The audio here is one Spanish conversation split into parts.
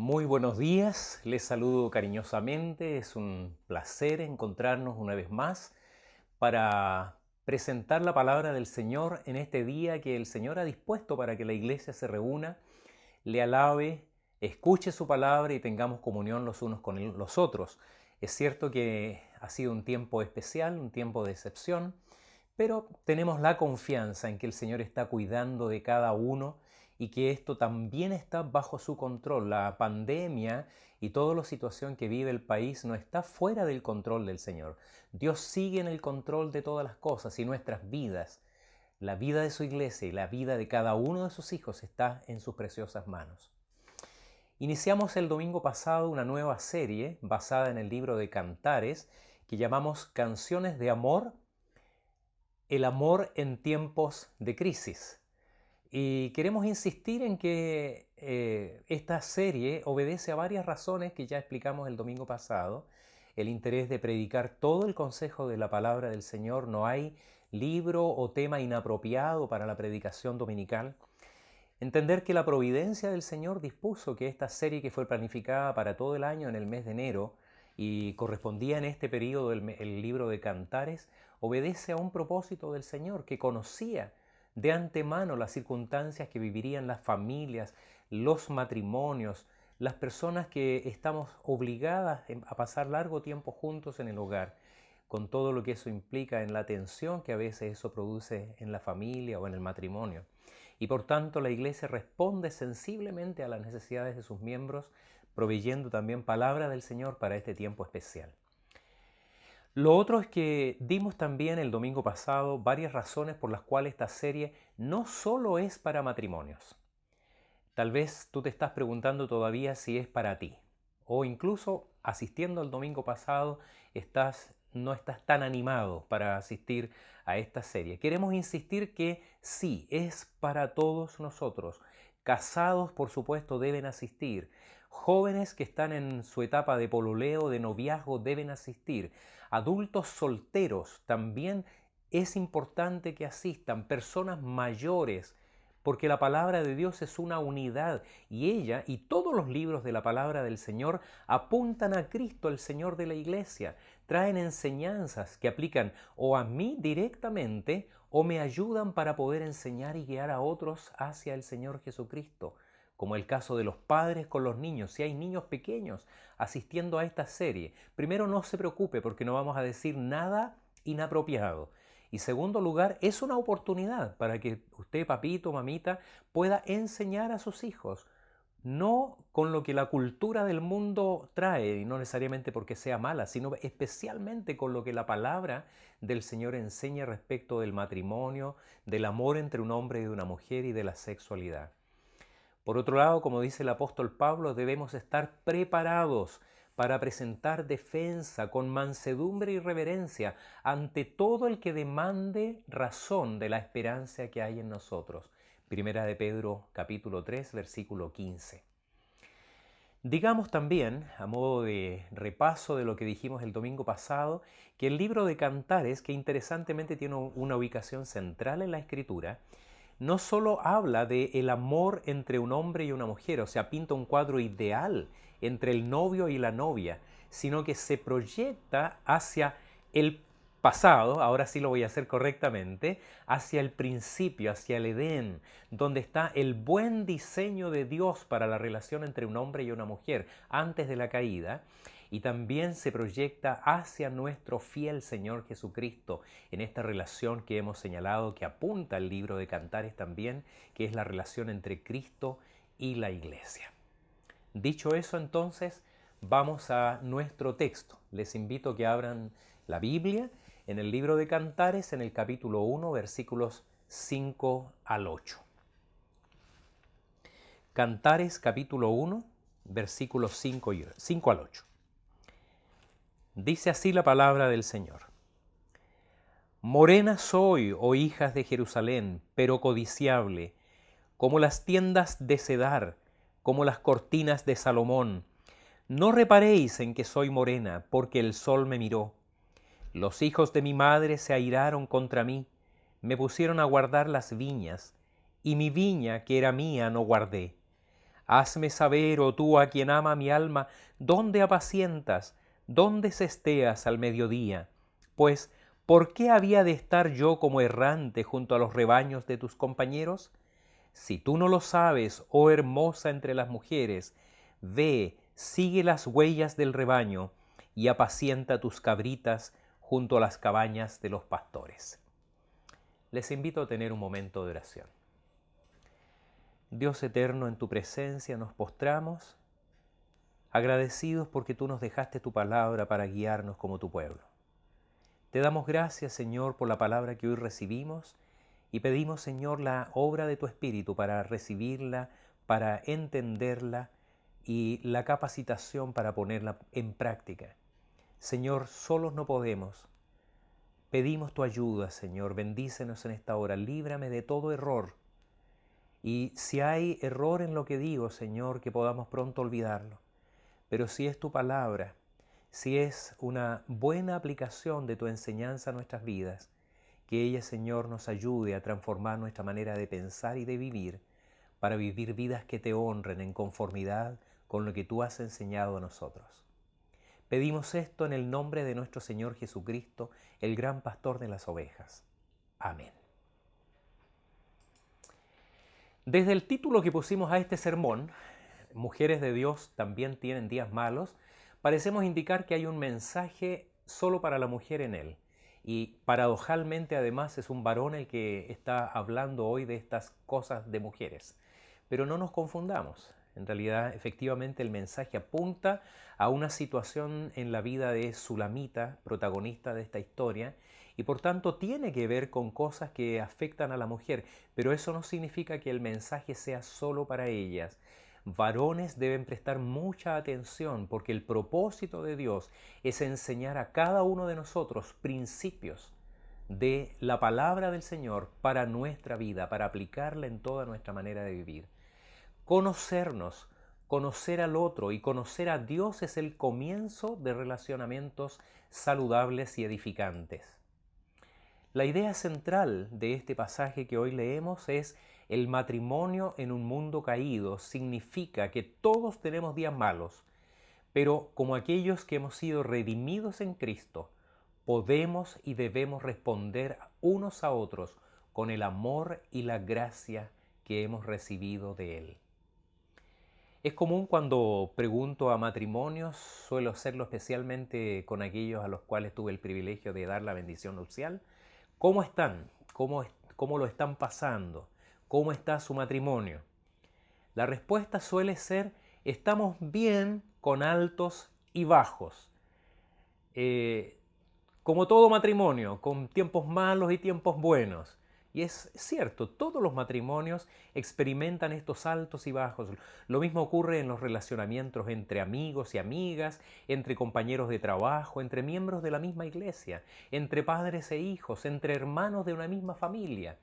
Muy buenos días, les saludo cariñosamente, es un placer encontrarnos una vez más para presentar la palabra del Señor en este día que el Señor ha dispuesto para que la iglesia se reúna, le alabe, escuche su palabra y tengamos comunión los unos con los otros. Es cierto que ha sido un tiempo especial, un tiempo de excepción, pero tenemos la confianza en que el Señor está cuidando de cada uno y que esto también está bajo su control. La pandemia y toda la situación que vive el país no está fuera del control del Señor. Dios sigue en el control de todas las cosas y nuestras vidas, la vida de su iglesia y la vida de cada uno de sus hijos está en sus preciosas manos. Iniciamos el domingo pasado una nueva serie basada en el libro de Cantares que llamamos Canciones de Amor, el amor en tiempos de crisis. Y queremos insistir en que esta serie obedece a varias razones que ya explicamos el domingo pasado. El interés de predicar todo el consejo de la palabra del Señor. No hay libro o tema inapropiado para la predicación dominical. Entender que la providencia del Señor dispuso que esta serie, que fue planificada para todo el año en el mes de enero y correspondía en este periodo el libro de Cantares, obedece a un propósito del Señor que conocía de antemano las circunstancias que vivirían las familias, los matrimonios, las personas que estamos obligadas a pasar largo tiempo juntos en el hogar, con todo lo que eso implica en la tensión que a veces eso produce en la familia o en el matrimonio. Y por tanto la Iglesia responde sensiblemente a las necesidades de sus miembros, proveyendo también palabra del Señor para este tiempo especial. Lo otro es que dimos también el domingo pasado varias razones por las cuales esta serie no solo es para matrimonios. Tal vez tú te estás preguntando todavía si es para ti. O incluso asistiendo al domingo pasado no estás tan animado para asistir a esta serie. Queremos insistir que sí, es para todos nosotros. Casados, por supuesto, deben asistir. Jóvenes que están en su etapa de pololeo, de noviazgo, deben asistir. Adultos solteros también es importante que asistan. Personas mayores, porque la palabra de Dios es una unidad y ella y todos los libros de la palabra del Señor apuntan a Cristo, el Señor de la iglesia. Traen enseñanzas que aplican o a mí directamente o me ayudan para poder enseñar y guiar a otros hacia el Señor Jesucristo, como el caso de los padres con los niños. Si hay niños pequeños asistiendo a esta serie, primero no se preocupe porque no vamos a decir nada inapropiado. Y segundo lugar, es una oportunidad para que usted, papito, mamita, pueda enseñar a sus hijos, no con lo que la cultura del mundo trae, y no necesariamente porque sea mala, sino especialmente con lo que la palabra del Señor enseña respecto del matrimonio, del amor entre un hombre y una mujer y de la sexualidad. Por otro lado, como dice el apóstol Pablo, debemos estar preparados para presentar defensa con mansedumbre y reverencia ante todo el que demande razón de la esperanza que hay en nosotros. Primera de Pedro, capítulo 3, versículo 15. Digamos también, a modo de repaso de lo que dijimos el domingo pasado, que el libro de Cantares, que interesantemente tiene una ubicación central en la Escritura, no solo habla de el amor entre un hombre y una mujer, o sea, pinta un cuadro ideal entre el novio y la novia, sino que se proyecta hacia el pasado, ahora sí lo voy a hacer correctamente, hacia el principio, hacia el Edén, donde está el buen diseño de Dios para la relación entre un hombre y una mujer antes de la caída, y también se proyecta hacia nuestro fiel Señor Jesucristo en esta relación que hemos señalado, que apunta el libro de Cantares también, que es la relación entre Cristo y la iglesia. Dicho eso, entonces, vamos a nuestro texto. Les invito a que abran la Biblia en el libro de Cantares, en el capítulo 1, versículos 5 al 8. Cantares, capítulo 1, versículos 5 al 8. Dice así la palabra del Señor. Morena soy, oh hijas de Jerusalén, pero codiciable, como las tiendas de Cedar, como las cortinas de Salomón. No reparéis en que soy morena, porque el sol me miró. Los hijos de mi madre se airaron contra mí, me pusieron a guardar las viñas, y mi viña, que era mía, no guardé. Hazme saber, oh tú a quien ama mi alma, dónde apacientas, dónde cesteas al mediodía. Pues, ¿por qué había de estar yo como errante junto a los rebaños de tus compañeros? Si tú no lo sabes, oh hermosa entre las mujeres, ve, sigue las huellas del rebaño y apacienta tus cabritas junto a las cabañas de los pastores. Les invito a tener un momento de oración. Dios eterno, en tu presencia nos postramos, agradecidos porque tú nos dejaste tu palabra para guiarnos como tu pueblo. Te damos gracias, Señor, por la palabra que hoy recibimos y pedimos, Señor, la obra de tu Espíritu para recibirla, para entenderla y la capacitación para ponerla en práctica. Señor, solos no podemos. Pedimos tu ayuda, Señor, bendícenos en esta hora, líbrame de todo error. Y si hay error en lo que digo, Señor, que podamos pronto olvidarlo. Pero si es tu palabra, si es una buena aplicación de tu enseñanza a nuestras vidas, que ella, Señor, nos ayude a transformar nuestra manera de pensar y de vivir, para vivir vidas que te honren en conformidad con lo que tú has enseñado a nosotros. Pedimos esto en el nombre de nuestro Señor Jesucristo, el gran pastor de las ovejas. Amén. Desde el título que pusimos a este sermón, Mujeres de Dios también tienen días malos, parecemos indicar que hay un mensaje solo para la mujer en él. Y paradojalmente además es un varón el que está hablando hoy de estas cosas de mujeres. Pero no nos confundamos. En realidad, efectivamente, el mensaje apunta a una situación en la vida de Sulamita, protagonista de esta historia, y por tanto tiene que ver con cosas que afectan a la mujer, pero eso no significa que el mensaje sea solo para ellas. Varones deben prestar mucha atención porque el propósito de Dios es enseñar a cada uno de nosotros principios de la palabra del Señor para nuestra vida, para aplicarla en toda nuestra manera de vivir. Conocernos, conocer al otro y conocer a Dios es el comienzo de relacionamientos saludables y edificantes. La idea central de este pasaje que hoy leemos es el matrimonio en un mundo caído. Significa que todos tenemos días malos, pero como aquellos que hemos sido redimidos en Cristo, podemos y debemos responder unos a otros con el amor y la gracia que hemos recibido de Él. Es común cuando pregunto a matrimonios, suelo hacerlo especialmente con aquellos a los cuales tuve el privilegio de dar la bendición nupcial. ¿Cómo están? ¿Cómo lo están pasando? ¿Cómo está su matrimonio? La respuesta suele ser, estamos bien con altos y bajos. Como todo matrimonio, con tiempos malos y tiempos buenos. Y es cierto, todos los matrimonios experimentan estos altos y bajos. Lo mismo ocurre en los relacionamientos entre amigos y amigas, entre compañeros de trabajo, entre miembros de la misma iglesia, entre padres e hijos, entre hermanos de una misma familia.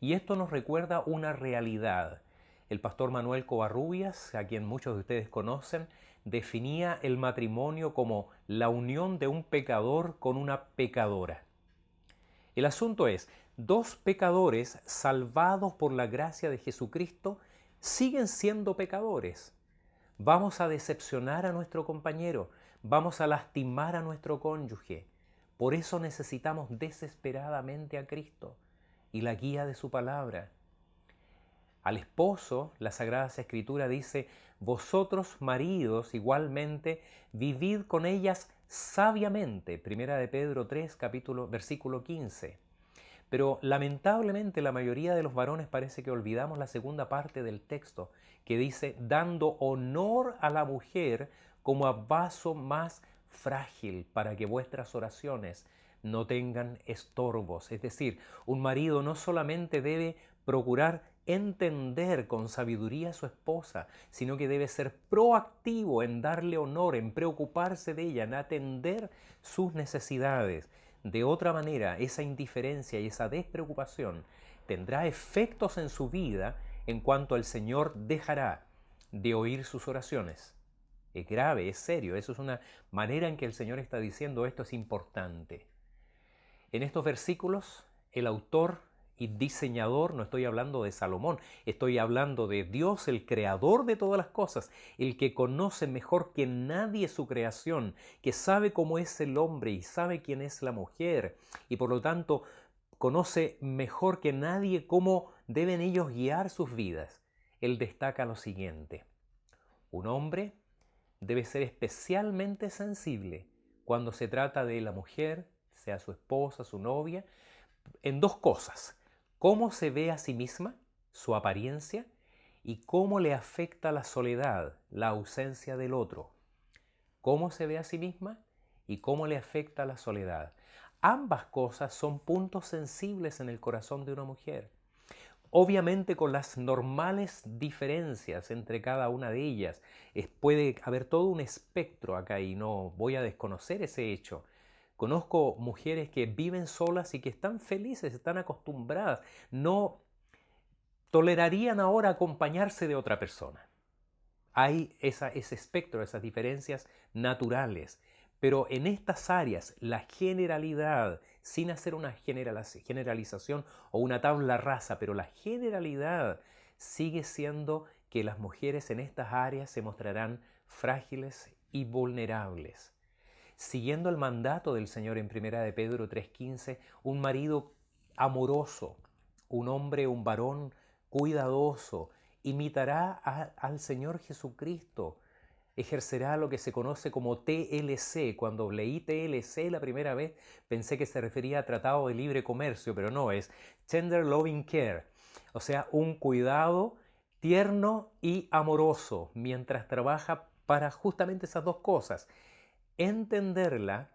Y esto nos recuerda una realidad. El pastor Manuel Covarrubias, a quien muchos de ustedes conocen, definía el matrimonio como la unión de un pecador con una pecadora. El asunto es, dos pecadores salvados por la gracia de Jesucristo siguen siendo pecadores. Vamos a decepcionar a nuestro compañero, vamos a lastimar a nuestro cónyuge. Por eso necesitamos desesperadamente a Cristo y la guía de su palabra. Al esposo, la Sagrada Escritura dice, vosotros maridos igualmente vivid con ellas sabiamente. Primera de Pedro 3, versículo 15. Pero lamentablemente la mayoría de los varones parece que olvidamos la segunda parte del texto, que dice, dando honor a la mujer como a vaso más frágil para que vuestras oraciones no tengan estorbos. Es decir, un marido no solamente debe procurar entender con sabiduría a su esposa, sino que debe ser proactivo en darle honor, en preocuparse de ella, en atender sus necesidades. De otra manera, esa indiferencia y esa despreocupación tendrá efectos en su vida en cuanto el Señor dejará de oír sus oraciones. Es grave, es serio, eso es una manera en que el Señor está diciendo esto es importante. En estos versículos, el autor y diseñador, no estoy hablando de Salomón, estoy hablando de Dios, el creador de todas las cosas, el que conoce mejor que nadie su creación, que sabe cómo es el hombre y sabe quién es la mujer, y por lo tanto conoce mejor que nadie cómo deben ellos guiar sus vidas. Él destaca lo siguiente: un hombre debe ser especialmente sensible cuando se trata de la mujer, sea su esposa, su novia, en dos cosas: cómo se ve a sí misma, su apariencia, y cómo le afecta la soledad, la ausencia del otro. Cómo se ve a sí misma y cómo le afecta la soledad. Ambas cosas son puntos sensibles en el corazón de una mujer. Obviamente con las normales diferencias entre cada una de ellas. Puede haber todo un espectro acá y no voy a desconocer ese hecho. Conozco mujeres que viven solas y que están felices, están acostumbradas, no tolerarían ahora acompañarse de otra persona. Hay ese espectro, esas diferencias naturales. Pero en estas áreas, la generalidad, sin hacer una generalización o una tabla rasa, pero la generalidad sigue siendo que las mujeres en estas áreas se mostrarán frágiles y vulnerables. Siguiendo el mandato del Señor en 1 de Pedro 3:15, un marido amoroso, un hombre, un varón cuidadoso, imitará al Señor Jesucristo, ejercerá lo que se conoce como TLC. Cuando leí TLC la primera vez pensé que se refería a Tratado de Libre Comercio, pero no, es Tender Loving Care, o sea, un cuidado tierno y amoroso, mientras trabaja para justamente esas dos cosas: entenderla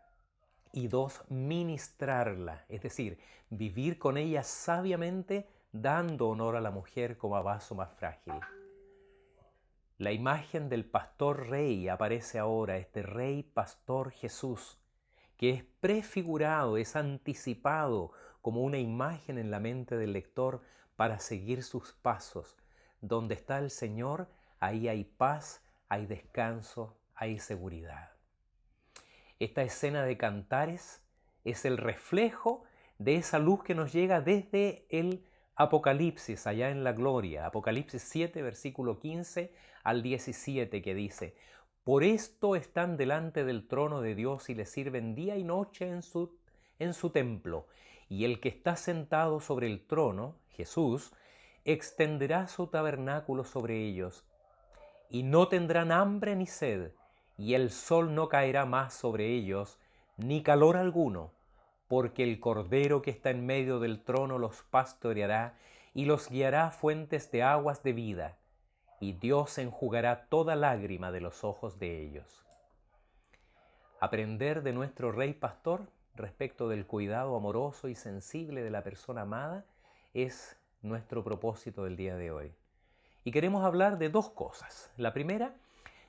y dos, ministrarla, es decir, vivir con ella sabiamente, dando honor a la mujer como a vaso más frágil. La imagen del pastor rey aparece ahora, este rey pastor Jesús, que es prefigurado, es anticipado como una imagen en la mente del lector para seguir sus pasos. Donde está el Señor, ahí hay paz, hay descanso, hay seguridad. Esta escena de Cantares es el reflejo de esa luz que nos llega desde el Apocalipsis, allá en la gloria. Apocalipsis 7, versículo 15 al 17, que dice: por esto están delante del trono de Dios y le sirven día y noche en su templo. Y el que está sentado sobre el trono, Jesús, extenderá su tabernáculo sobre ellos. Y no tendrán hambre ni sed, y el sol no caerá más sobre ellos, ni calor alguno, porque el Cordero que está en medio del trono los pastoreará y los guiará a fuentes de aguas de vida, y Dios enjugará toda lágrima de los ojos de ellos. Aprender de nuestro Rey Pastor respecto del cuidado amoroso y sensible de la persona amada es nuestro propósito del día de hoy. Y queremos hablar de dos cosas. La primera,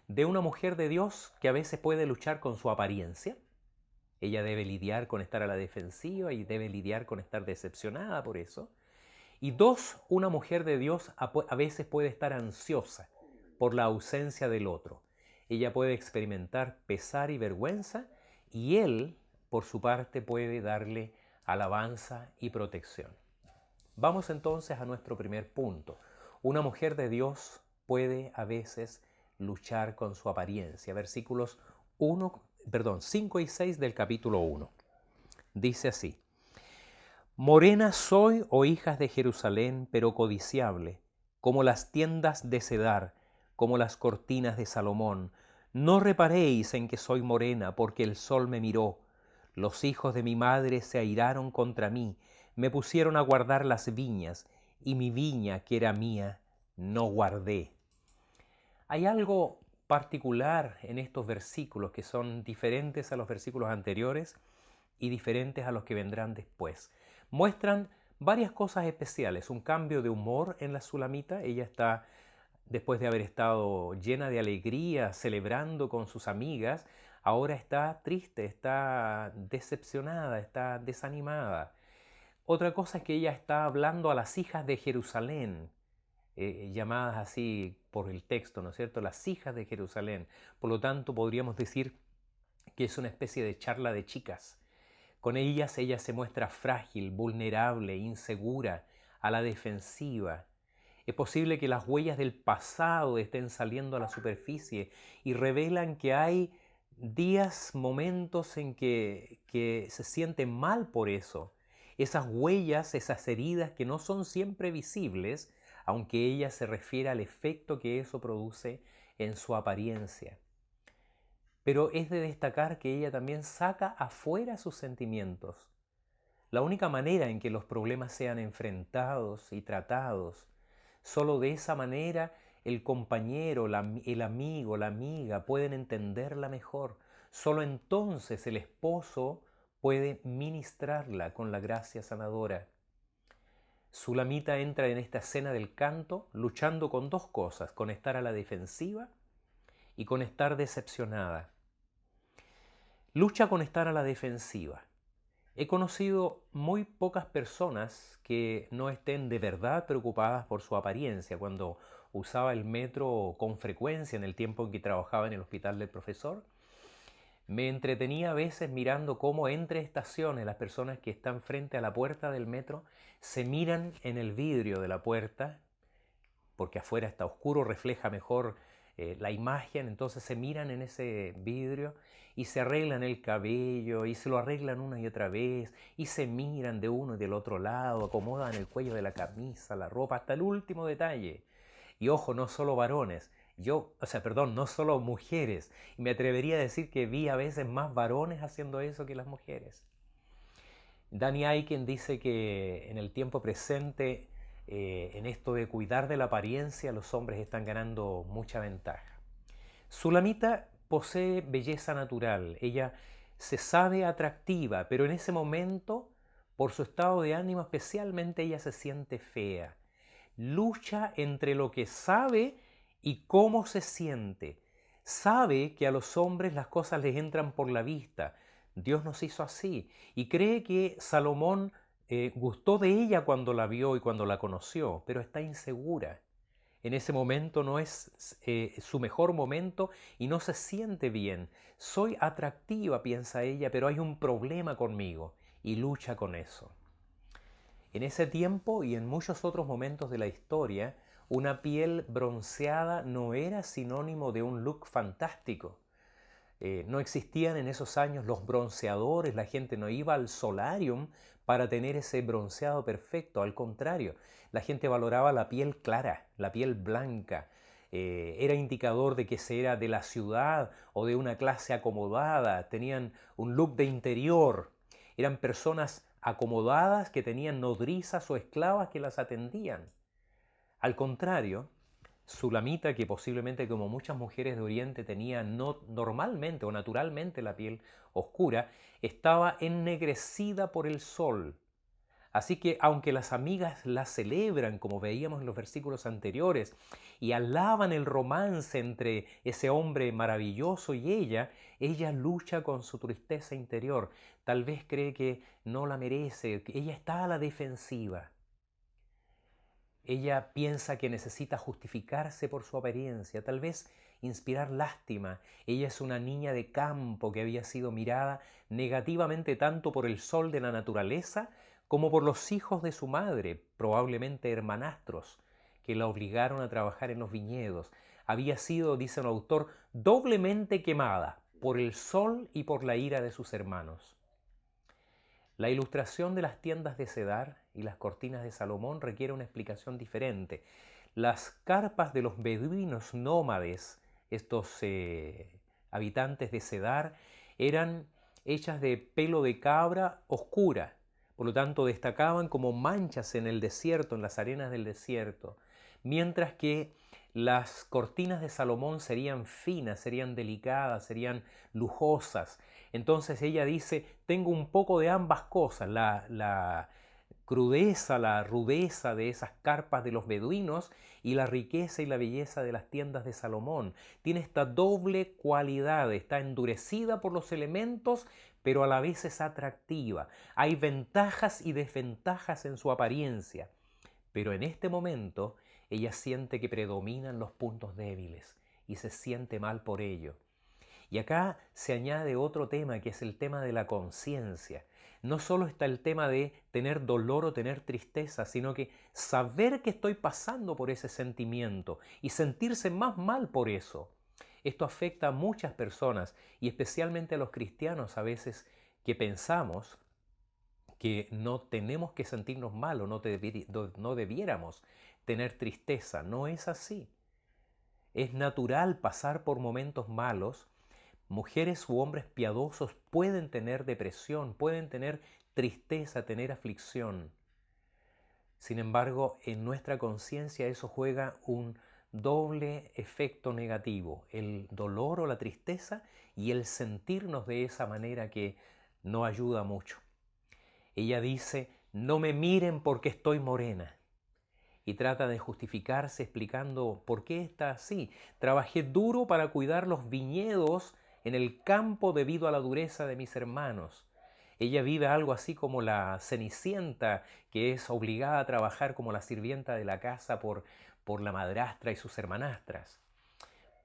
de una mujer de Dios que a veces puede luchar con su apariencia. Ella debe lidiar con estar a la defensiva y debe lidiar con estar decepcionada por eso. Y dos, una mujer de Dios a veces puede estar ansiosa por la ausencia del otro. Ella puede experimentar pesar y vergüenza, y él, por su parte, puede darle alabanza y protección. Vamos entonces a nuestro primer punto. Una mujer de Dios puede a veces luchar con su apariencia. Versículos 5 y 6 del capítulo 1. Dice así: morena soy, oh hijas de Jerusalén, pero codiciable, como las tiendas de Cedar, como las cortinas de Salomón. No reparéis en que soy morena, porque el sol me miró. Los hijos de mi madre se airaron contra mí, me pusieron a guardar las viñas, y mi viña, que era mía, no guardé. Hay algo particular en estos versículos que son diferentes a los versículos anteriores y diferentes a los que vendrán después. Muestran varias cosas especiales: un cambio de humor en la Sulamita. Ella está, después de haber estado llena de alegría, celebrando con sus amigas, ahora está triste, está decepcionada, está desanimada. Otra cosa es que ella está hablando a las hijas de Jerusalén, llamadas así por el texto, ¿no es cierto? Las hijas de Jerusalén. Por lo tanto, podríamos decir que es una especie de charla de chicas, Con ellas ella se muestra frágil, vulnerable, insegura, a la defensiva. Es posible que las huellas del pasado estén saliendo a la superficie y revelan que hay días, momentos en que se siente mal por eso. Esas huellas, esas heridas que no son siempre visibles, aunque ella se refiere al efecto que eso produce en su apariencia. Pero es de destacar que ella también saca afuera sus sentimientos. La única manera en que los problemas sean enfrentados y tratados, solo de esa manera el compañero, el amigo, la amiga pueden entenderla mejor. Solo entonces el esposo puede ministrarla con la gracia sanadora. Sulamita entra en esta escena del canto luchando con dos cosas, con estar a la defensiva y con estar decepcionada. Lucha con estar a la defensiva. He conocido muy pocas personas que no estén de verdad preocupadas por su apariencia. Cuando usaba el metro con frecuencia en el tiempo en que trabajaba en el hospital del profesor, me entretenía a veces mirando cómo entre estaciones las personas que están frente a la puerta del metro se miran en el vidrio de la puerta, porque afuera está oscuro, refleja mejor la imagen, entonces se miran en ese vidrio y se arreglan el cabello y se lo arreglan una y otra vez y se miran de uno y del otro lado, acomodan el cuello de la camisa, la ropa, hasta el último detalle. Y ojo, no solo varones, no solo mujeres. Y me atrevería a decir que vi a veces más varones haciendo eso que las mujeres. Danny Aiken dice que en el tiempo presente, en esto de cuidar de la apariencia, los hombres están ganando mucha ventaja. Sulamita posee belleza natural, ella se sabe atractiva, pero en ese momento, por su estado de ánimo especialmente, ella se siente fea. Lucha entre lo que sabe y cómo se siente. Sabe que a los hombres las cosas les entran por la vista. Dios nos hizo así. Y cree que Salomón gustó de ella cuando la vio y cuando la conoció, pero está insegura. En ese momento no es su mejor momento y no se siente bien. Soy atractiva, piensa ella, pero hay un problema conmigo y lucha con eso. En ese tiempo y en muchos otros momentos de la historia, una piel bronceada no era sinónimo de un look fantástico. No existían en esos años los bronceadores, la gente no iba al solarium para tener ese bronceado perfecto, al contrario, la gente valoraba la piel clara, la piel blanca. Era indicador de que se era de la ciudad o de una clase acomodada, tenían un look de interior, eran personas acomodadas que tenían nodrizas o esclavas que las atendían. Al contrario, Sulamita, que posiblemente como muchas mujeres de Oriente tenía normalmente o naturalmente la piel oscura, estaba ennegrecida por el sol. Así que aunque las amigas la celebran, como veíamos en los versículos anteriores, y alaban el romance entre ese hombre maravilloso y ella lucha con su tristeza interior. Tal vez cree que no la merece, que ella está a la defensiva. Ella piensa que necesita justificarse por su apariencia, tal vez inspirar lástima. Ella es una niña de campo que había sido mirada negativamente tanto por el sol de la naturaleza como por los hijos de su madre, probablemente hermanastros, que la obligaron a trabajar en los viñedos. Había sido, dice un autor, doblemente quemada por el sol y por la ira de sus hermanos. La ilustración de las tiendas de Cedar y las cortinas de Salomón requiere una explicación diferente. Las carpas de los beduinos nómades, estos habitantes de Cedar, eran hechas de pelo de cabra oscura, por lo tanto destacaban como manchas en el desierto, en las arenas del desierto, mientras que las cortinas de Salomón serían finas, serían delicadas, serían lujosas. Entonces ella dice, tengo un poco de ambas cosas, la crudeza, la rudeza de esas carpas de los beduinos y la riqueza y la belleza de las tiendas de Salomón. Tiene esta doble cualidad, está endurecida por los elementos, pero a la vez es atractiva. Hay ventajas y desventajas en su apariencia, pero en este momento ella siente que predominan los puntos débiles y se siente mal por ello. Y acá se añade otro tema, que es el tema de la conciencia. No solo está el tema de tener dolor o tener tristeza, sino que saber que estoy pasando por ese sentimiento y sentirse más mal por eso. Esto afecta a muchas personas y especialmente a los cristianos a veces, que pensamos que no tenemos que sentirnos mal o no debiéramos tener tristeza. No es así. Es natural pasar por momentos malos. Mujeres u hombres piadosos pueden tener depresión, pueden tener tristeza, tener aflicción. Sin embargo, en nuestra conciencia eso juega un doble efecto negativo: el dolor o la tristeza y el sentirnos de esa manera, que no ayuda mucho. Ella dice: no me miren porque estoy morena. Y trata de justificarse explicando por qué está así. Trabajé duro para cuidar los viñedos en el campo debido a la dureza de mis hermanos. Ella vive algo así como la Cenicienta, que es obligada a trabajar como la sirvienta de la casa por la madrastra y sus hermanastras.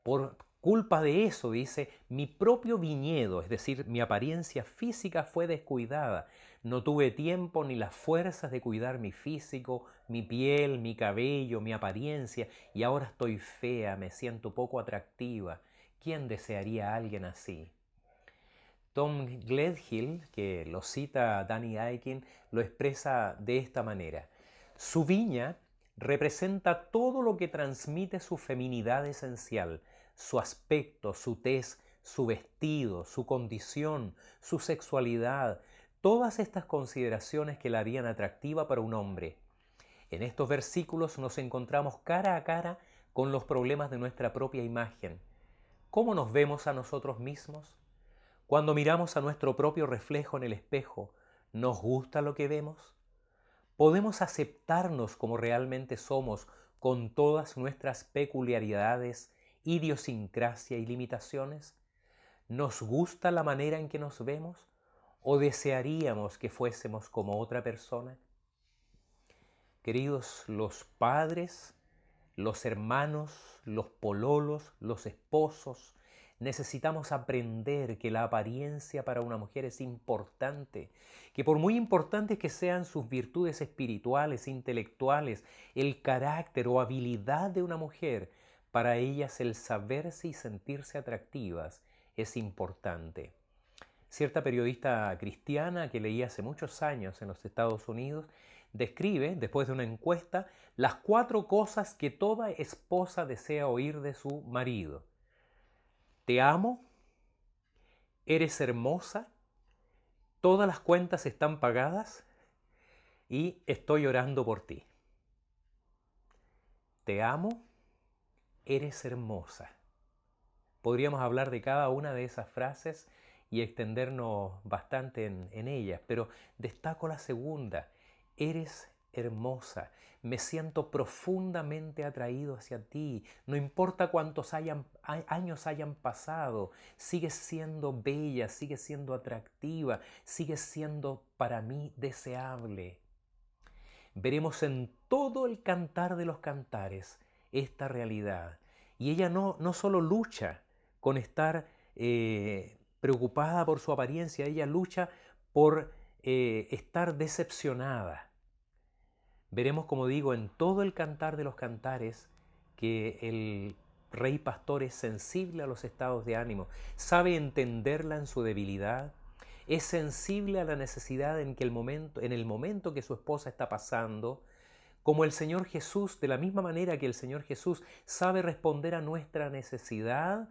Por culpa de eso, dice, mi propio viñedo, es decir, mi apariencia física, fue descuidada. No tuve tiempo ni las fuerzas de cuidar mi físico, mi piel, mi cabello, mi apariencia, y ahora estoy fea, me siento poco atractiva. ¿Quién desearía a alguien así? Tom Gledhill, que lo cita Danny Akin, lo expresa de esta manera: su viña representa todo lo que transmite su feminidad esencial, su aspecto, su tez, su vestido, su condición, su sexualidad, todas estas consideraciones que la harían atractiva para un hombre. En estos versículos nos encontramos cara a cara con los problemas de nuestra propia imagen. ¿Cómo nos vemos a nosotros mismos? Cuando miramos a nuestro propio reflejo en el espejo, ¿nos gusta lo que vemos? ¿Podemos aceptarnos como realmente somos, con todas nuestras peculiaridades, idiosincrasia y limitaciones? ¿Nos gusta la manera en que nos vemos? ¿O desearíamos que fuésemos como otra persona? Queridos, los padres, los hermanos, los pololos, los esposos, necesitamos aprender que la apariencia para una mujer es importante, que por muy importantes que sean sus virtudes espirituales, intelectuales, el carácter o habilidad de una mujer, para ellas el saberse y sentirse atractivas es importante. Cierta periodista cristiana que leí hace muchos años en los Estados Unidos describe, después de una encuesta, las 4 cosas que toda esposa desea oír de su marido: te amo, eres hermosa, todas las cuentas están pagadas y estoy orando por ti. Te amo, eres hermosa. Podríamos hablar de cada una de esas frases y extendernos bastante en ellas, pero destaco la segunda: eres hermosa. Me siento profundamente atraído hacia ti. No importa cuántos años hayan pasado, sigues siendo bella, sigues siendo atractiva, sigues siendo para mí deseable. Veremos en todo el Cantar de los Cantares esta realidad. Y ella no solo lucha con estar preocupada por su apariencia, ella lucha por estar decepcionada. Veremos, como digo, en todo el Cantar de los Cantares, que el rey pastor es sensible a los estados de ánimo, sabe entenderla en su debilidad, es sensible a la necesidad en el momento que su esposa está pasando, como el Señor Jesús, de la misma manera que el Señor Jesús sabe responder a nuestra necesidad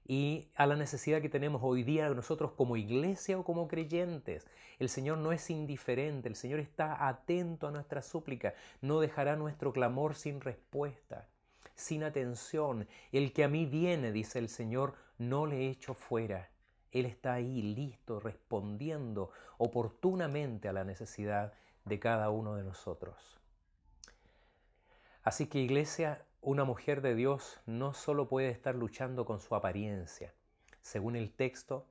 y a la necesidad que tenemos hoy día nosotros como iglesia o como creyentes. El Señor no es indiferente, el Señor está atento a nuestra súplica, no dejará nuestro clamor sin respuesta, sin atención. El que a mí viene, dice el Señor, no le echo fuera. Él está ahí listo, respondiendo oportunamente a la necesidad de cada uno de nosotros. Así que, iglesia, una mujer de Dios no solo puede estar luchando con su apariencia. Según el texto,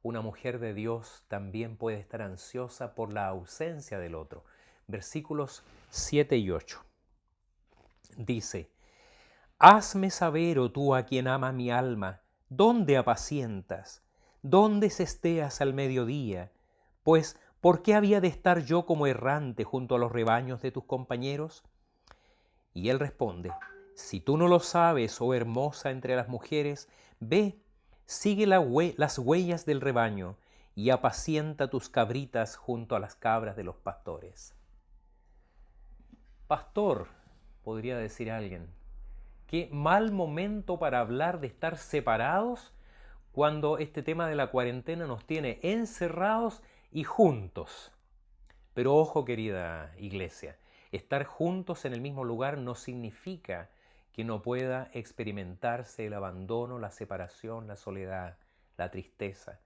una mujer de Dios también puede estar ansiosa por la ausencia del otro. Versículos 7 y 8. Dice: hazme saber, oh tú a quien ama mi alma, ¿Dónde apacientas? ¿Dónde cesteas al mediodía? Pues, ¿por qué había de estar yo como errante junto a los rebaños de tus compañeros? Y él responde, si tú no lo sabes, oh hermosa entre las mujeres, ve, sigue las huellas del rebaño y apacienta tus cabritas junto a las cabras de los pastores. Pastor, podría decir alguien, qué mal momento para hablar de estar separados cuando este tema de la cuarentena nos tiene encerrados y juntos. Pero ojo, querida iglesia, estar juntos en el mismo lugar no significa que no pueda experimentarse el abandono, la separación, la soledad, la tristeza.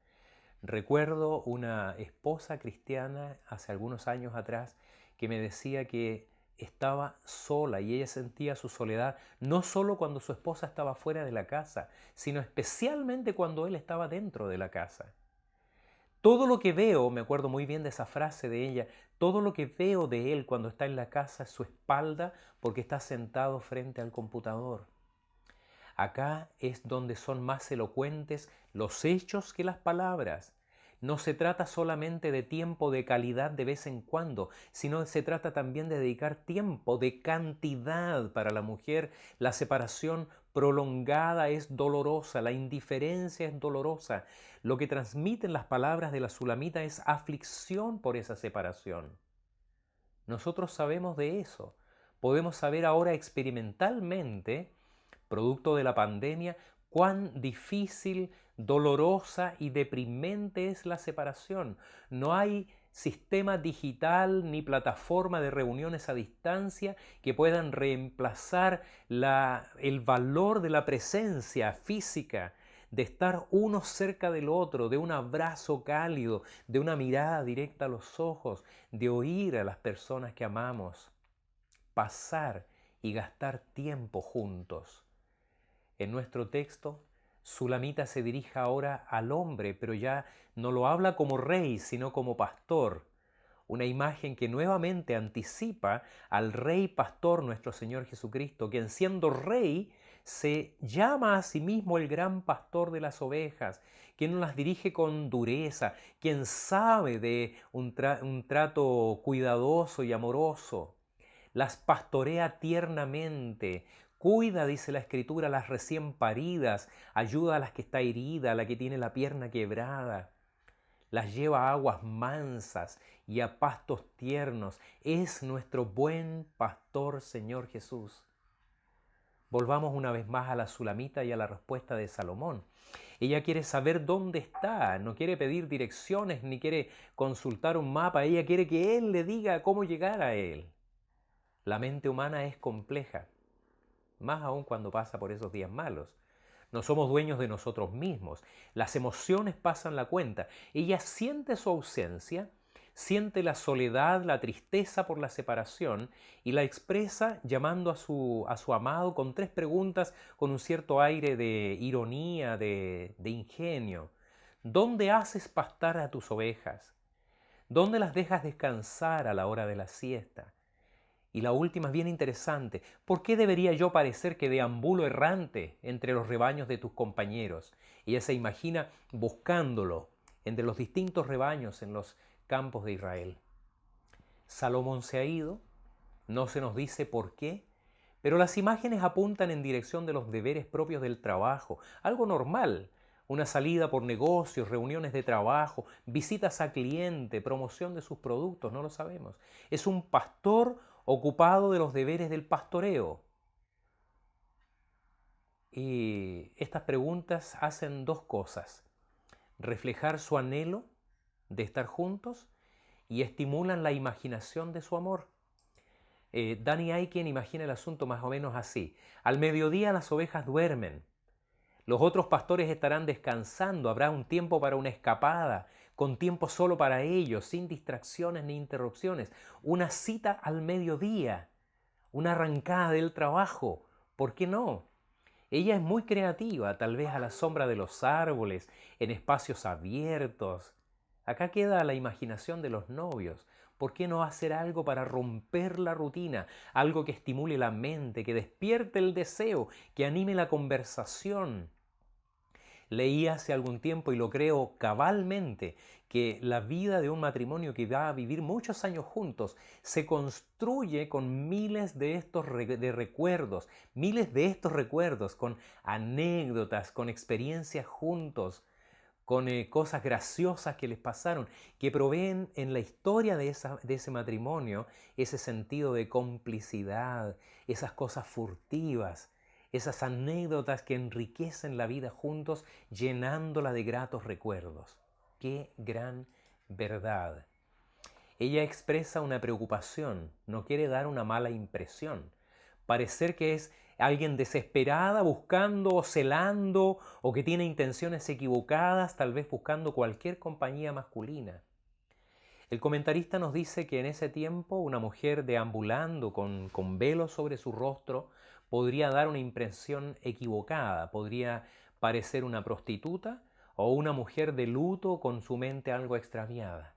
Recuerdo una esposa cristiana hace algunos años atrás que me decía que estaba sola y ella sentía su soledad no solo cuando su esposa estaba fuera de la casa, sino especialmente cuando él estaba dentro de la casa. Todo lo que veo, me acuerdo muy bien de esa frase de ella, todo lo que veo de él cuando está en la casa es su espalda porque está sentado frente al computador. Acá es donde son más elocuentes los hechos que las palabras. No se trata solamente de tiempo de calidad de vez en cuando, sino se trata también de dedicar tiempo de cantidad para la mujer. La separación prolongada es dolorosa, la indiferencia es dolorosa. Lo que transmiten las palabras de la Sulamita es aflicción por esa separación. Nosotros sabemos de eso. Podemos saber ahora experimentalmente, producto de la pandemia, cuán difícil, dolorosa y deprimente es la separación. No hay sistema digital ni plataforma de reuniones a distancia que puedan reemplazar el valor de la presencia física, de estar uno cerca del otro, de un abrazo cálido, de una mirada directa a los ojos, de oír a las personas que amamos, pasar y gastar tiempo juntos. En nuestro texto, Sulamita se dirige ahora al hombre, pero ya no lo habla como rey, sino como pastor. Una imagen que nuevamente anticipa al rey pastor nuestro Señor Jesucristo, quien siendo rey se llama a sí mismo el gran pastor de las ovejas, quien no las dirige con dureza, quien sabe de un trato cuidadoso y amoroso, las pastorea tiernamente, cuida, dice la Escritura, a las recién paridas, ayuda a las que está herida, a la que tiene la pierna quebrada, las lleva a aguas mansas y a pastos tiernos. Es nuestro buen pastor, Señor Jesús. Volvamos una vez más a la Sulamita y a la respuesta de Salomón. Ella quiere saber dónde está, no quiere pedir direcciones ni quiere consultar un mapa, ella quiere que él le diga cómo llegar a él. La mente humana es compleja, más aún cuando pasa por esos días malos. No somos dueños de nosotros mismos. Las emociones pasan la cuenta. Ella siente su ausencia, siente la soledad, la tristeza por la separación y la expresa llamando a su amado con 3 preguntas con un cierto aire de ironía, de ingenio. ¿Dónde haces pastar a tus ovejas? ¿Dónde las dejas descansar a la hora de la siesta? Y la última es bien interesante. ¿Por qué debería yo parecer que deambulo errante entre los rebaños de tus compañeros? Ella se imagina buscándolo entre los distintos rebaños en los campos de Israel. Salomón se ha ido, no se nos dice por qué, pero las imágenes apuntan en dirección de los deberes propios del trabajo, algo normal. Una salida por negocios, reuniones de trabajo, visitas a cliente, promoción de sus productos, no lo sabemos. Es un pastor ocupado de los deberes del pastoreo. Y estas preguntas hacen 2 cosas: reflejar su anhelo de estar juntos y estimulan la imaginación de su amor. Danny Aiken imagina el asunto más o menos así: al mediodía las ovejas duermen, los otros pastores estarán descansando, habrá un tiempo para una escapada, con tiempo solo para ellos, sin distracciones ni interrupciones, una cita al mediodía, una arrancada del trabajo. ¿Por qué no? Ella es muy creativa, tal vez a la sombra de los árboles, en espacios abiertos. Acá queda la imaginación de los novios. ¿Por qué no hacer algo para romper la rutina? Algo que estimule la mente, que despierte el deseo, que anime la conversación. Leí hace algún tiempo, y lo creo cabalmente, que la vida de un matrimonio que va a vivir muchos años juntos se construye con miles de estos recuerdos, miles de estos recuerdos, con anécdotas, con experiencias juntos, con cosas graciosas que les pasaron, que proveen en la historia de ese matrimonio ese sentido de complicidad, esas cosas furtivas, esas anécdotas que enriquecen la vida juntos, llenándola de gratos recuerdos. ¡Qué gran verdad! Ella expresa una preocupación, no quiere dar una mala impresión, parecer que es alguien desesperada buscando o celando o que tiene intenciones equivocadas, tal vez buscando cualquier compañía masculina. El comentarista nos dice que en ese tiempo una mujer deambulando con velo sobre su rostro podría dar una impresión equivocada, podría parecer una prostituta o una mujer de luto con su mente algo extraviada.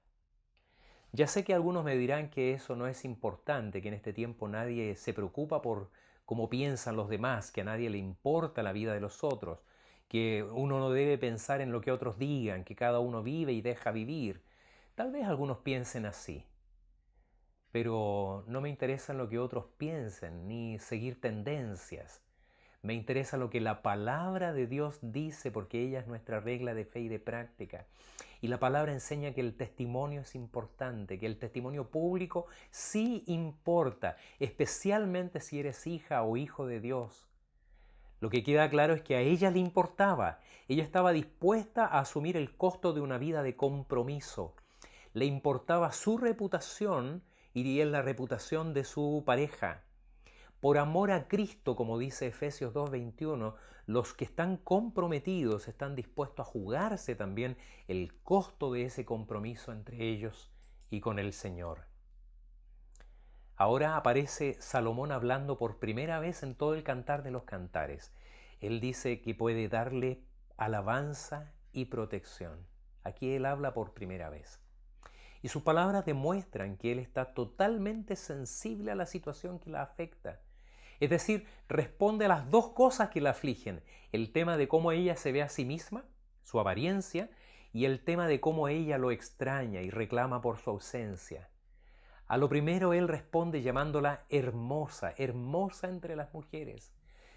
Ya sé que algunos me dirán que eso no es importante, que en este tiempo nadie se preocupa por cómo piensan los demás, que a nadie le importa la vida de los otros, que uno no debe pensar en lo que otros digan, que cada uno vive y deja vivir. Tal vez algunos piensen así, pero no me interesa lo que otros piensen, ni seguir tendencias. Me interesa lo que la palabra de Dios dice, porque ella es nuestra regla de fe y de práctica. Y la palabra enseña que el testimonio es importante, que el testimonio público sí importa, especialmente si eres hija o hijo de Dios. Lo que queda claro es que a ella le importaba. Ella estaba dispuesta a asumir el costo de una vida de compromiso. Le importaba su reputación y la reputación de su pareja. Por amor a Cristo, como dice Efesios 2:21, los que están comprometidos están dispuestos a jugarse también el costo de ese compromiso entre ellos y con el Señor. Ahora aparece Salomón hablando por primera vez en todo el Cantar de los Cantares. Él dice que puede darle alabanza y protección. Aquí él habla por primera vez. Y sus palabras demuestran que él está totalmente sensible a la situación que la afecta. Es decir, responde a las dos cosas que la afligen: el tema de cómo ella se ve a sí misma, su apariencia, y el tema de cómo ella lo extraña y reclama por su ausencia. A lo primero él responde llamándola hermosa, hermosa entre las mujeres.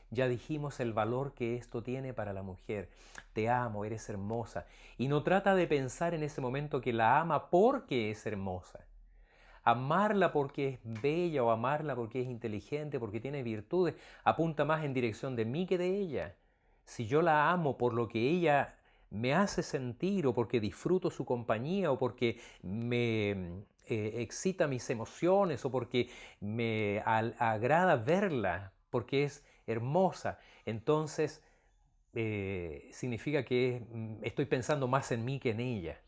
Ya dijimos el valor que esto tiene para la mujer. Te amo, eres hermosa. Y no trata de pensar en ese momento que la ama porque es hermosa. Amarla porque es bella o amarla porque es inteligente, porque tiene virtudes, apunta más en dirección de mí que de ella. Si yo la amo por lo que ella me hace sentir, o porque disfruto su compañía, o porque me excita mis emociones, o porque me agrada verla, porque es hermosa, entonces significa que estoy pensando más en mí que en ella.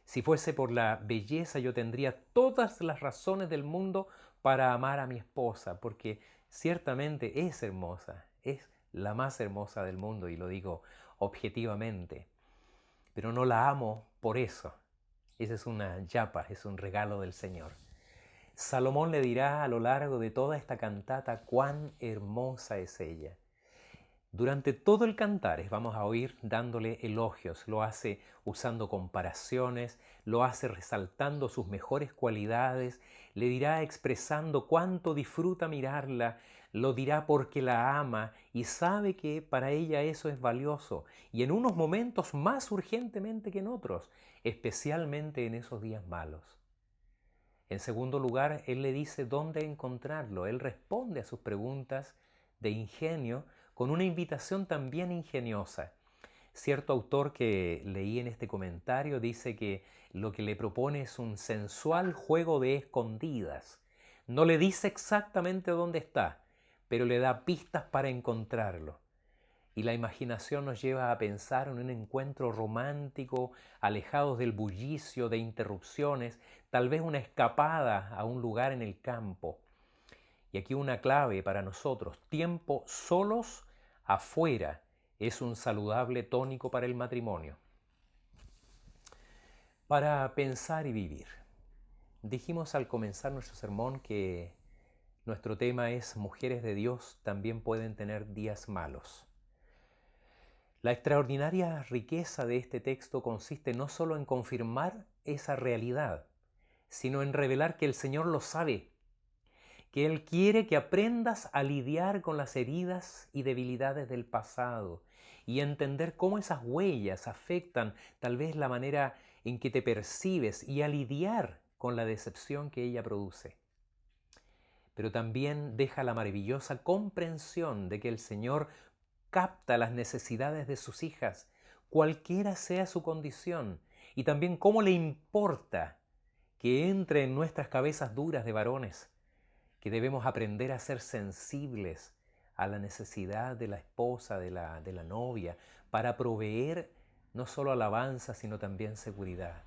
Si fuese por la belleza, yo tendría todas las razones del mundo para amar a mi esposa, porque ciertamente es hermosa, es la más hermosa del mundo, y lo digo objetivamente. Pero no la amo por eso. Esa es una yapa, es un regalo del Señor. Salomón le dirá a lo largo de toda esta cantata cuán hermosa es ella. Durante todo el Cantares vamos a oír dándole elogios, lo hace usando comparaciones, lo hace resaltando sus mejores cualidades, le dirá expresando cuánto disfruta mirarla, lo dirá porque la ama y sabe que para ella eso es valioso, y en unos momentos más urgentemente que en otros, especialmente en esos días malos. En segundo lugar, él le dice dónde encontrarlo. Él responde a sus preguntas de ingenio con una invitación también ingeniosa. Cierto autor que leí en este comentario dice que lo que le propone es un sensual juego de escondidas. No le dice exactamente dónde está, pero le da pistas para encontrarlo. Y la imaginación nos lleva a pensar en un encuentro romántico, alejados del bullicio de interrupciones, tal vez una escapada a un lugar en el campo. Y aquí una clave para nosotros: tiempo solos afuera es un saludable tónico para el matrimonio. Para pensar y vivir. Dijimos al comenzar nuestro sermón que nuestro tema es: mujeres de Dios también pueden tener días malos. La extraordinaria riqueza de este texto consiste no solo en confirmar esa realidad, sino en revelar que el Señor lo sabe, que Él quiere que aprendas a lidiar con las heridas y debilidades del pasado y a entender cómo esas huellas afectan tal vez la manera en que te percibes y a lidiar con la decepción que ella produce. Pero también deja la maravillosa comprensión de que el Señor capta las necesidades de sus hijas, cualquiera sea su condición, y también cómo le importa que entre en nuestras cabezas duras de varones, que debemos aprender a ser sensibles a la necesidad de la esposa, de la novia, para proveer no solo alabanza, sino también seguridad.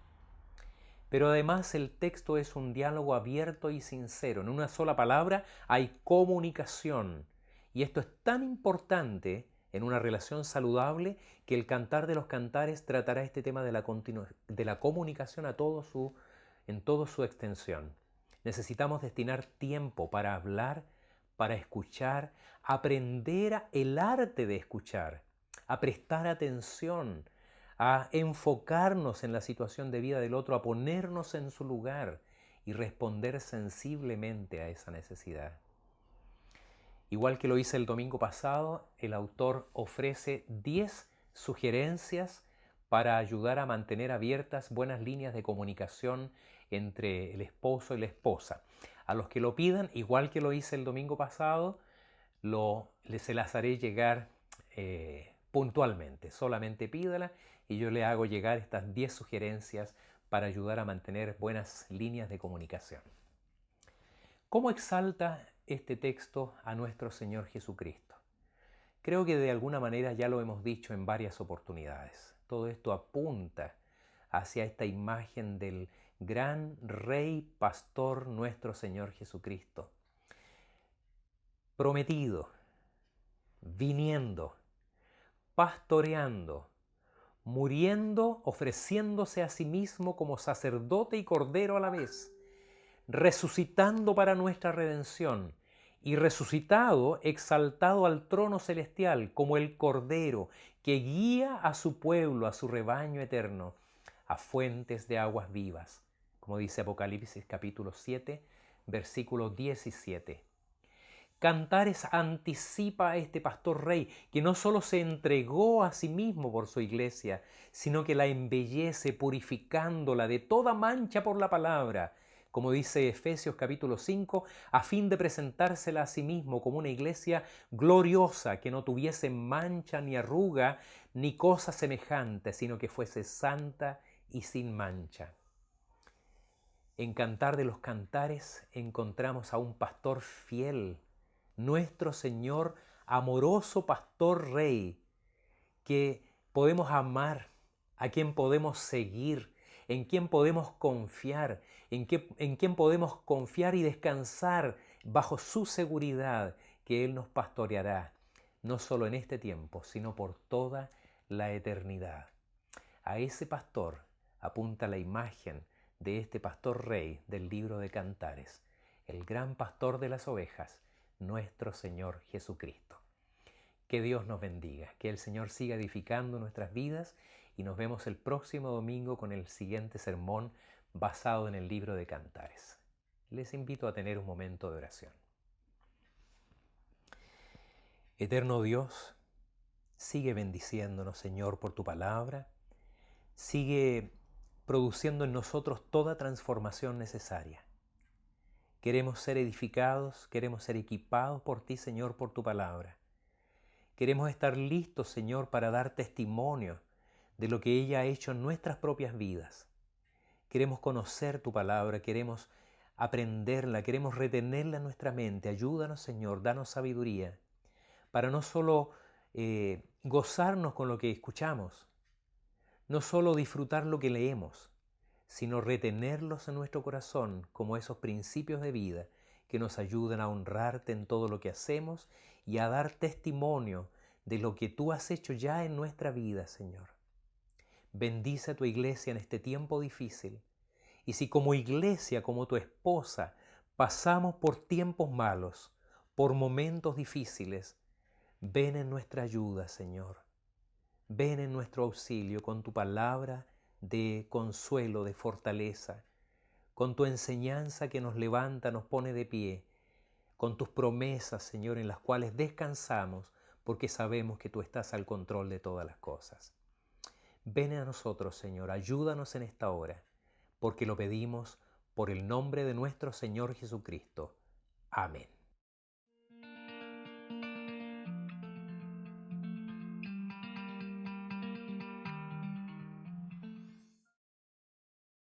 Pero además el texto es un diálogo abierto y sincero. En una sola palabra hay comunicación. Y esto es tan importante en una relación saludable que el Cantar de los Cantares tratará este tema de la comunicación en toda su extensión. Necesitamos destinar tiempo para hablar, para escuchar, aprender el arte de escuchar, a prestar atención, a enfocarnos en la situación de vida del otro, a ponernos en su lugar y responder sensiblemente a esa necesidad. Igual que lo hice el domingo pasado, el autor ofrece 10 sugerencias para ayudar a mantener abiertas buenas líneas de comunicación entre el esposo y la esposa. A los que lo pidan, igual que lo hice el domingo pasado, se las haré llegar puntualmente. Solamente pídala y yo le hago llegar estas 10 sugerencias para ayudar a mantener buenas líneas de comunicación. ¿Cómo exalta este texto a nuestro Señor Jesucristo? Creo que de alguna manera ya lo hemos dicho en varias oportunidades. Todo esto apunta hacia esta imagen del gran Rey Pastor nuestro Señor Jesucristo, prometido, viniendo, pastoreando, muriendo, ofreciéndose a sí mismo como sacerdote y cordero a la vez, resucitando para nuestra redención y resucitado, exaltado al trono celestial como el cordero que guía a su pueblo, a su rebaño eterno, a fuentes de aguas vivas, como dice Apocalipsis capítulo 7, versículo 17. Cantares anticipa a este pastor rey que no solo se entregó a sí mismo por su iglesia, sino que la embellece purificándola de toda mancha por la palabra, como dice Efesios capítulo 5, a fin de presentársela a sí mismo como una iglesia gloriosa que no tuviese mancha ni arruga ni cosa semejante, sino que fuese santa y sin mancha. En Cantar de los Cantares encontramos a un pastor fiel, nuestro Señor, amoroso pastor rey, que podemos amar, a quien podemos seguir, en quien podemos confiar, en quien podemos confiar y descansar bajo su seguridad, que Él nos pastoreará, no solo en este tiempo, sino por toda la eternidad. A ese pastor apunta la imagen de este pastor rey del libro de Cantares, el gran pastor de las ovejas, nuestro Señor Jesucristo. Que Dios nos bendiga, que el Señor siga edificando nuestras vidas y nos vemos el próximo domingo con el siguiente sermón basado en el libro de Cantares. Les invito a tener un momento de oración. Eterno Dios, sigue bendiciéndonos, Señor, por tu palabra. Sigue produciendo en nosotros toda transformación necesaria. Queremos ser edificados, queremos ser equipados por ti, Señor, por tu palabra. Queremos estar listos, Señor, para dar testimonio de lo que ella ha hecho en nuestras propias vidas. Queremos conocer tu palabra, queremos aprenderla, queremos retenerla en nuestra mente. Ayúdanos, Señor, danos sabiduría para no solo gozarnos con lo que escuchamos, no solo disfrutar lo que leemos, sino retenerlos en nuestro corazón como esos principios de vida que nos ayudan a honrarte en todo lo que hacemos y a dar testimonio de lo que tú has hecho ya en nuestra vida, Señor. Bendice a tu iglesia en este tiempo difícil. Y si como iglesia, como tu esposa, pasamos por tiempos malos, por momentos difíciles, ven en nuestra ayuda, Señor. Ven en nuestro auxilio con tu palabra de consuelo, de fortaleza, con tu enseñanza que nos levanta, nos pone de pie, con tus promesas, Señor, en las cuales descansamos porque sabemos que tú estás al control de todas las cosas. Ven a nosotros, Señor, ayúdanos en esta hora, porque lo pedimos por el nombre de nuestro Señor Jesucristo. Amén.